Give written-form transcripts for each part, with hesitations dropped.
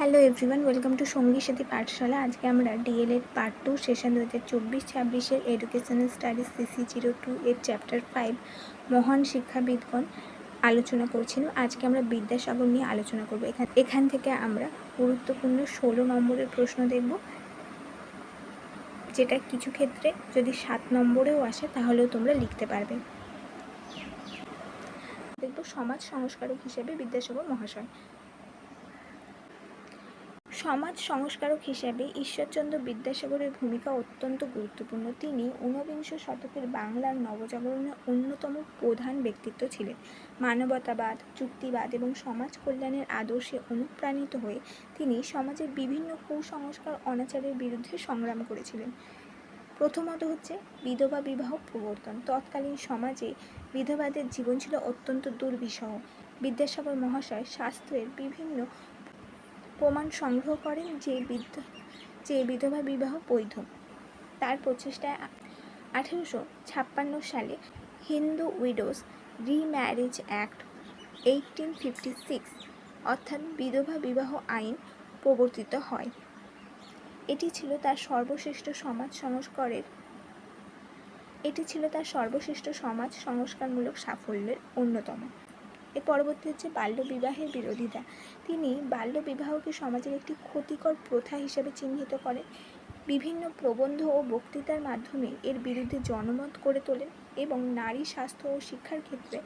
Hello everyone, welcome to সঙ্গী সাথী পাঠশালা। আজকে আমরা D El Ed part 2 session 2024-26 educational studies CC02 এর চ্যাপ্টার 5 মহান শিক্ষাবিদগণ আলোচনা করছিলাম। আজকে আমরা বিদ্যাসাগর নিয়ে আলোচনা করব। এখান থেকে আমরা গুরুত্বপূর্ণ 16 নম্বরের প্রশ্ন দেখব, যেটা কিছু ক্ষেত্রে যদি 7 নম্বরেও আসে তাহলেও তোমরা লিখতে পারবে। দেখব সমাজ সংস্কারক হিসেবে বিদ্যাসাগর মহাশয়। সমাজ সংস্কারক হিসেবে ঈশ্বরচন্দ্র বিদ্যাসাগরের ভূমিকা অত্যন্ত গুরুত্বপূর্ণ। তিনি ঊনবিংশ শতকের বাংলার নবজাগরণের অন্যতম প্রধান ব্যক্তিত্ব ছিলেন। মানবতাবাদ, যুক্তিবাদ এবং সমাজ কল্যাণের আদর্শে অনুপ্রাণিত হয়ে তিনি সমাজের বিভিন্ন কুসংস্কার অনাচারের বিরুদ্ধে সংগ্রাম করেছিলেন। প্রথমত হচ্ছে বিধবা বিবাহ প্রবর্তন। তৎকালীন সমাজে বিধবাদের জীবন ছিল অত্যন্ত দুর্বিষহ। বিদ্যাসাগর মহাশয় শাস্ত্রের বিভিন্ন প্রমাণ সংগ্রহ করেন যে বিধবা বিবাহ বৈধ। তার প্রচেষ্টায় 1856 সালে হিন্দু উইডোজ রিম্যারেজ অ্যাক্ট 1856 অর্থাৎ বিধবা বিবাহ আইন প্রবর্তিত হয়। এটি ছিল তার সর্বশ্রেষ্ঠ সমাজ সংস্কারমূলক সাফল্যের অন্যতম। এর পরবর্তী হচ্ছে বাল্যবিবাহের বিরোধিতা। তিনি বাল্যবিবাহকে সমাজের একটি ক্ষতিকর প্রথা হিসেবে চিহ্নিত করেন। বিভিন্ন প্রবন্ধ ও বক্তৃতার মাধ্যমে এর বিরুদ্ধে জনমত গড়ে তোলেন এবং নারী স্বাস্থ্য ও শিক্ষার ক্ষেত্রে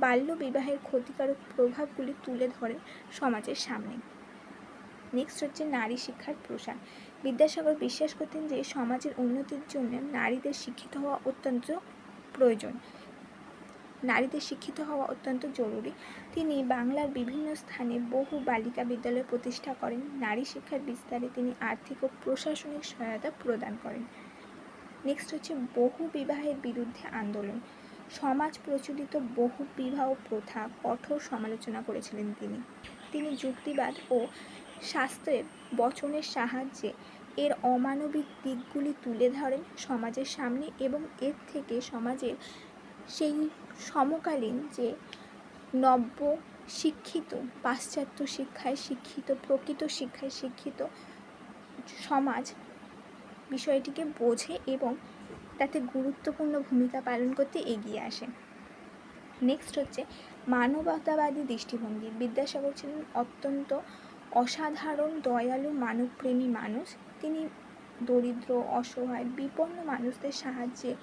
বাল্যবিবাহের ক্ষতিকারক প্রভাবগুলি তুলে ধরেন সমাজের সামনে। নেক্সট হচ্ছে নারী শিক্ষার প্রসার। বিদ্যাসাগর বিশ্বাস করতেন যে সমাজের উন্নতির জন্য নারীদের শিক্ষিত হওয়া অত্যন্ত জরুরি। তিনি বাংলার বিভিন্ন স্থানে বহু বালিকা বিদ্যালয় প্রতিষ্ঠা করেন। নারী শিক্ষার বিস্তারে তিনি আর্থিক ও প্রশাসনিক সহায়তা প্রদান করেন। নেক্সট হচ্ছে বহু বিবাহের বিরুদ্ধে আন্দোলন। সমাজ প্রচলিত বহু বিবাহ প্রথা কঠোর সমালোচনা করেছিলেন তিনি যুক্তিবাদ ও শাস্ত্রের বচনের সাহায্যে এর অমানবিক দিকগুলি তুলে ধরেন সমাজের সামনে এবং এর থেকে সমাজের সেই সমকালীন যে নব্য শিক্ষিত, পাশ্চাত্য শিক্ষায় শিক্ষিত, প্রকৃত শিক্ষায় শিক্ষিত সমাজ বিষয়টিকে বোঝে এবং তাতে গুরুত্বপূর্ণ ভূমিকা পালন করতে এগিয়ে আসে। নেক্সট হচ্ছে মানবতাবাদী দৃষ্টিভঙ্গি। বিদ্যাসাগর ছিলেন অত্যন্ত অসাধারণ দয়ালু মানবপ্রেমী মানুষ। তিনি দরিদ্র, অসহায়, বিপন্ন মানুষদের সাহায্যে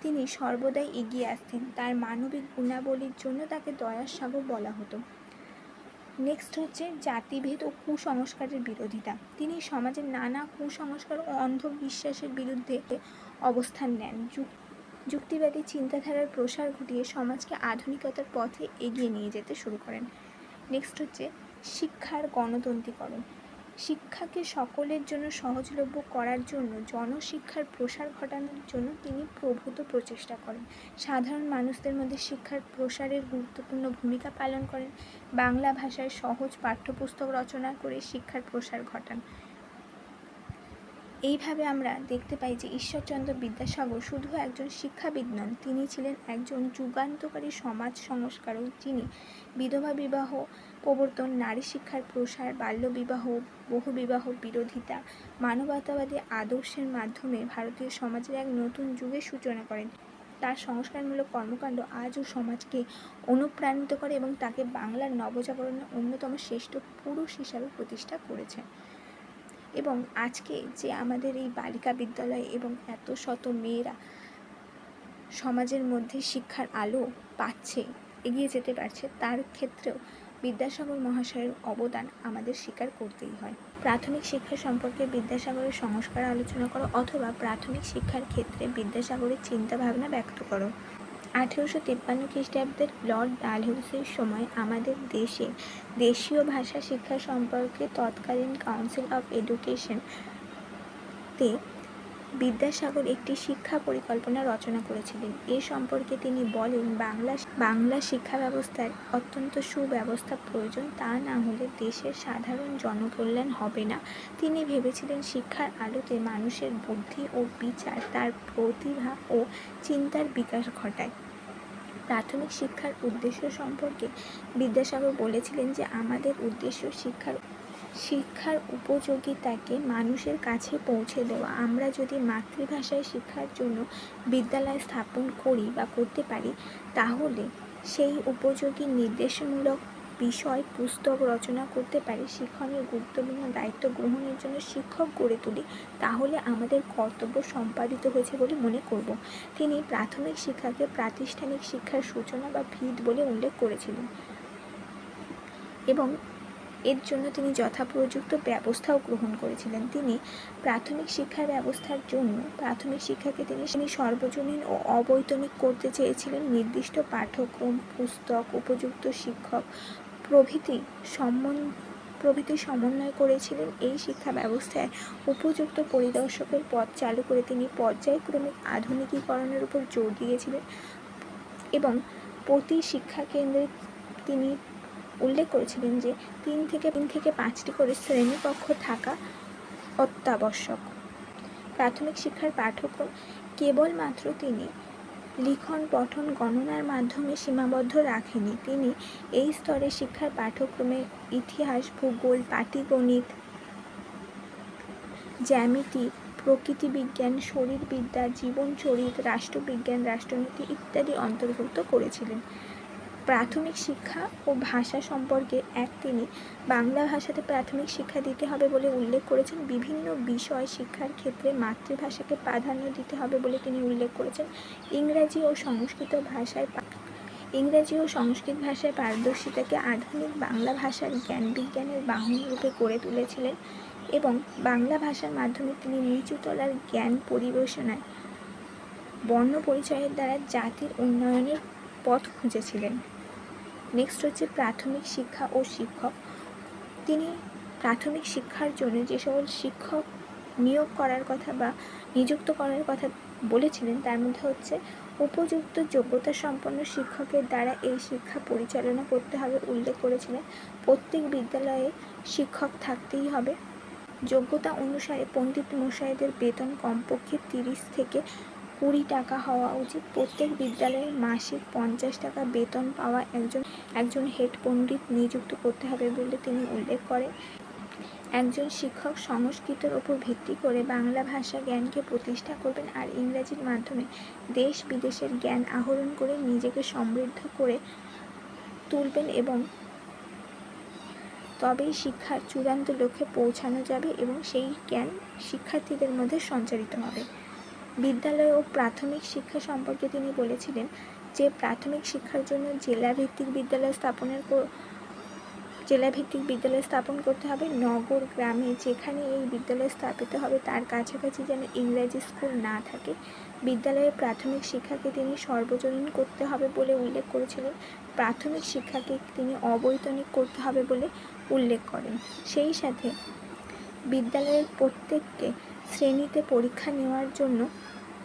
তিনি সর্বদাই এগিয়ে আসতেন। তার মানবিক গুণাবলীর জন্য তাকে দয়ার সাগর বলা হতো। নেক্সট হচ্ছে জাতিভেদ ও কুসংস্কারের বিরোধিতা। তিনি সমাজের নানা কুসংস্কার ও অন্ধবিশ্বাসের বিরুদ্ধে অবস্থান নেন। যুক্তিবাদী চিন্তাধারার প্রসার ঘটিয়ে সমাজকে আধুনিকতার পথে এগিয়ে নিয়ে যেতে শুরু করেন। নেক্সট হচ্ছে শিক্ষার গণতান্ত্রিকরণ। শিক্ষাকে সকলের জন্য সহজলভ্য করার জন্য জনশিক্ষার প্রসার ঘটানোর জন্য তিনি প্রভূত প্রচেষ্টা করেন। সাধারণ মানুষদের মধ্যে শিক্ষার প্রসারের গুরুত্বপূর্ণ ভূমিকা পালন করেন। বাংলা ভাষায় সহজ পাঠ্যপুস্তক রচনা করে শিক্ষার প্রসার ঘটান। এইভাবে আমরা দেখতে পাই যে ঈশ্বরচন্দ্র বিদ্যাসাগর শুধু একজন শিক্ষাবিদ নন, তিনি ছিলেন একজন যুগান্তকারী সমাজ সংস্কারক, যিনি বিধবা বিবাহ প্রবর্তন, নারী শিক্ষার প্রসার, বাল্যবিবাহ, বহুবিবাহ বিরোধিতা, মানবতাবাদী আদর্শের মাধ্যমে ভারতীয় সমাজের এক নতুন যুগের সূচনা করেন। তার সংস্কারমূলক কর্মকাণ্ড আজও সমাজকে অনুপ্রাণিত করে এবং তাকে বাংলার নবজাগরণের অন্যতম শ্রেষ্ঠ পুরুষ হিসাবে প্রতিষ্ঠা করেছে। এবং আজকে যে আমাদের এই বালিকা বিদ্যালয় এবং এত শত মেয়েরা সমাজের মধ্যে শিক্ষার আলো পাচ্ছে, এগিয়ে যেতে পারছে, তার ক্ষেত্রেও বিদ্যাসাগর মহাশয়ের অবদান আমাদের স্বীকার করতেই হয়। প্রাথমিক শিক্ষা সম্পর্কে বিদ্যাসাগরের সংস্কার আলোচনা করো, অথবা প্রাথমিক শিক্ষার ক্ষেত্রে বিদ্যাসাগরের চিন্তাভাবনা ব্যক্ত করো। 1853 খ্রিস্টাব্দের লর্ড ডালহৌসির সময় আমাদের দেশে দেশীয় ভাষা শিক্ষা সম্পর্কে তৎকালীন কাউন্সিল অফ এডুকেশন তে বিদ্যাসাগর একটি শিক্ষা পরিকল্পনা রচনা করেছিলেন। এ সম্পর্কে তিনি বলেন, বাংলা শিক্ষা ব্যবস্থার অত্যন্ত সুব্যবস্থা প্রয়োজন, তা না হলে দেশের সাধারণ জনকল্যাণ হবে না। তিনি ভেবেছিলেন শিক্ষার আলোতে মানুষের বুদ্ধি ও বিচার, তার প্রতিভা ও চিন্তার বিকাশ ঘটায়। প্রাথমিক শিক্ষার উদ্দেশ্য সম্পর্কে বিদ্যাসাগর বলেছিলেন যে আমাদের উদ্দেশ্য শিক্ষার উপযোগিতাকে মানুষের কাছে পৌঁছে দেওয়া। আমরা যদি মাতৃভাষায় শিক্ষার জন্য বিদ্যালয় স্থাপন করি বা করতে পারি, তাহলে সেই উপযোগী নির্দেশমূলক বিষয় পুস্তক রচনা করতে পারি, শিক্ষণের গুরুত্বপূর্ণ দায়িত্ব গ্রহণের জন্য শিক্ষক গড়ে তুলি, তাহলে আমাদের কর্তব্য সম্পাদিত হয়েছে বলে মনে করব। তিনি প্রাথমিক শিক্ষাকে প্রাতিষ্ঠানিক শিক্ষার সূচনা বা ভিত বলে উল্লেখ করেছিলেন এবং এর জন্য তিনি যথাপ্রযুক্ত ব্যবস্থাও গ্রহণ করেছিলেন। তিনি প্রাথমিক শিক্ষার ব্যবস্থার জন্য প্রাথমিক শিক্ষাকে তিনি সর্বজনীন ও অবৈতনিক করতে চেয়েছিলেন। নির্দিষ্ট পাঠ্যক্রম, পুস্তক, উপযুক্ত শিক্ষক প্রভৃতি সমন্বয় করেছিলেন। এই শিক্ষা ব্যবস্থায় উপযুক্ত পরিদর্শকের পদ চালু করে তিনি পর্যায়ক্রমিক আধুনিকীকরণের উপর জোর দিয়েছিলেন এবং প্রতি শিক্ষা কেন্দ্রে তিনি উল্লেখ করেছিলেন যে 3 থেকে 5টি করে শ্রেণীকক্ষ থাকা অত্যাবশ্যক। প্রাথমিক শিক্ষার পাঠ্যক্রম কেবলমাত্র তিনি লিখন, পঠন, গণনার মাধ্যমে সীমাবদ্ধ রাখেনি। তিনি এই স্তরে শিক্ষার পাঠ্যক্রমে ইতিহাস, ভূগোল, পাটিগণিত, জ্যামিতি, প্রকৃতিবিজ্ঞান, শরীরবিদ্যা, জীবনচরিত, রাষ্ট্রবিজ্ঞান, রাষ্ট্রনীতি ইত্যাদি অন্তর্ভুক্ত করেছিলেন। প্রাথমিক শিক্ষা ও ভাষা সম্পর্কে তিনি বাংলা ভাষাতে প্রাথমিক শিক্ষা দিতে হবে বলে উল্লেখ করেছেন। বিভিন্ন বিষয় শিক্ষার ক্ষেত্রে মাতৃভাষাকে প্রাধান্য দিতে হবে বলে তিনি উল্লেখ করেছেন। ইংরাজি ও সংস্কৃত ভাষায় পারদর্শিতাকে আধুনিক বাংলা ভাষার জ্ঞান বিজ্ঞানের বাহন রূপে গড়ে তুলেছিলেন এবং বাংলা ভাষার মাধ্যমে তিনি নিচু তলার জ্ঞান পরিবেশনায় বর্ণ পরিচয়ের দ্বারা জাতির উন্নয়নের পথ খুঁজেছিলেন। নেক্সট হচ্ছে প্রাথমিক শিক্ষা ও শিক্ষক। তিনি প্রাথমিক শিক্ষার জন্য যে সকল শিক্ষক নিয়োগ করার কথা বা নিযুক্ত করার কথা বলেছিলেন, তার মধ্যে হচ্ছে উপযুক্ত যোগ্যতা সম্পন্ন শিক্ষকের দ্বারা এই শিক্ষা পরিচালনা করতে হবে উল্লেখ করেছিলেন। প্রত্যেক বিদ্যালয়ে শিক্ষক থাকতেই হবে। যোগ্যতা অনুসারে পণ্ডিত মশাইদের বেতন কমপক্ষে 30 থেকে 20 টাকা হওয়া উচিত। প্রত্যেক বিদ্যালয়ে মাসিক 50 টাকা বেতন পাওয়া একজন হেড পণ্ডিত নিযুক্ত করতে হবে বলে তিনি উল্লেখ করেন। একজন শিক্ষক সংস্কৃতের ওপর ভিত্তি করে বাংলা ভাষা জ্ঞানকে প্রতিষ্ঠা করবেন আর ইংরেজির মাধ্যমে দেশ বিদেশের জ্ঞান আহরণ করে নিজেকে সমৃদ্ধ করে তুলবেন এবং তবেই শিক্ষার চূড়ান্ত লক্ষ্যে পৌঁছানো যাবে এবং সেই জ্ঞান শিক্ষার্থীদের মধ্যে সঞ্চারিত হবে। বিদ্যালয় ও প্রাথমিক শিক্ষা সম্পর্কে তিনি বলেছিলেন যে প্রাথমিক শিক্ষার জন্য জেলাভিত্তিক বিদ্যালয় স্থাপন করতে হবে। নগর গ্রামে যেখানে এই বিদ্যালয় স্থাপিত হবে তার কাছাকাছি যেন ইংরেজি স্কুল না থাকে। বিদ্যালয়ের প্রাথমিক শিক্ষাকে তিনি সর্বজনীন করতে হবে বলে উল্লেখ করেছিলেন। প্রাথমিক শিক্ষাকে তিনি অবৈতনিক করতে হবে বলে উল্লেখ করেন। সেই সাথে বিদ্যালয়ের প্রত্যেককে শ্রেণীতে পরীক্ষা নেওয়ার জন্য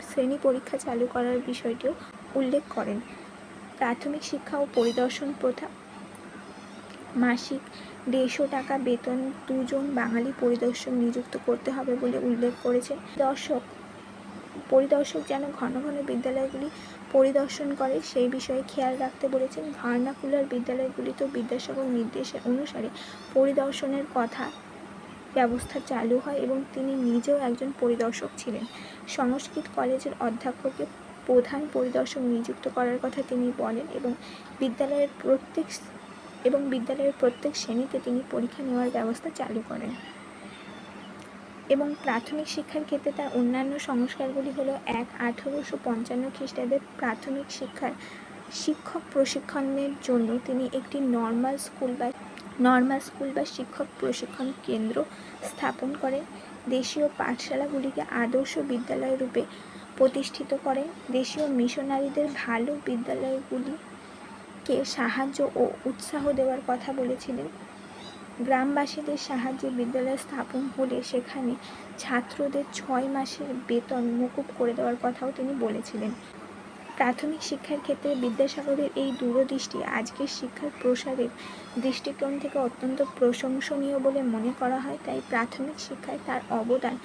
শ্রেণী পরীক্ষা চালু করার বিষয়টিও উল্লেখ করেন। প্রাথমিক শিক্ষা ও পরিদর্শন প্রথা, মাসিক 150 টাকা বেতন 2 জন বাঙালি পরিদর্শক নিযুক্ত করতে হবে বলে উল্লেখ করেছেন। পরিদর্শক যেন ঘন ঘন বিদ্যালয়গুলি পরিদর্শন করে সেই বিষয়ে খেয়াল রাখতে বলেছেন। ভার্নাকুলার বিদ্যালয়গুলিতেও বিদ্যাসাগর নির্দেশের অনুসারে পরিদর্শনের ব্যবস্থা চালু হয় এবং তিনি নিজেও একজন পরিদর্শক ছিলেন। সংস্কৃত কলেজের অধ্যক্ষকে প্রধান পরিদর্শক নিযুক্ত করার কথা তিনি বলেন এবং বিদ্যালয়ের প্রত্যেক শ্রেণীতে তিনি পরীক্ষা নেওয়ার ব্যবস্থা চালু করেন। এবং প্রাথমিক শিক্ষার ক্ষেত্রে তার অন্যান্য সংস্কারগুলি হলো 1855 খ্রিস্টাব্দে প্রাথমিক শিক্ষার শিক্ষক প্রশিক্ষণের জন্য তিনি একটি নর্মাল স্কুল বা শিক্ষক প্রশিক্ষণ কেন্দ্র স্থাপন করেন। দেশীয় পাঠশালাগুলিকে আদর্শ বিদ্যালয় রূপে প্রতিষ্ঠিত করেন। দেশীয় মিশনারিদের ভালো বিদ্যালয়গুলিকে সাহায্য ও উৎসাহ দেওয়ার কথা বলেছিলেন। গ্রামবাসীদের সাহায্যে বিদ্যালয় স্থাপন হলে সেখানে ছাত্রদের 6 মাসের বেতন মকুব করে দেওয়ার কথাও তিনি বলেছিলেন। প্রাথমিক শিক্ষার ক্ষেত্রে বিদ্যাসাগরের এই দূরদৃষ্টি আজকের শিক্ষার প্রসারের দৃষ্টিকোণ থেকে অত্যন্ত প্রশংসনীয় বলে মনে করা হয়। তাই প্রাথমিক শিক্ষায় তার অবদান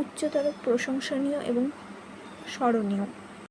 উচ্চতর প্রশংসনীয় এবং স্মরণীয়।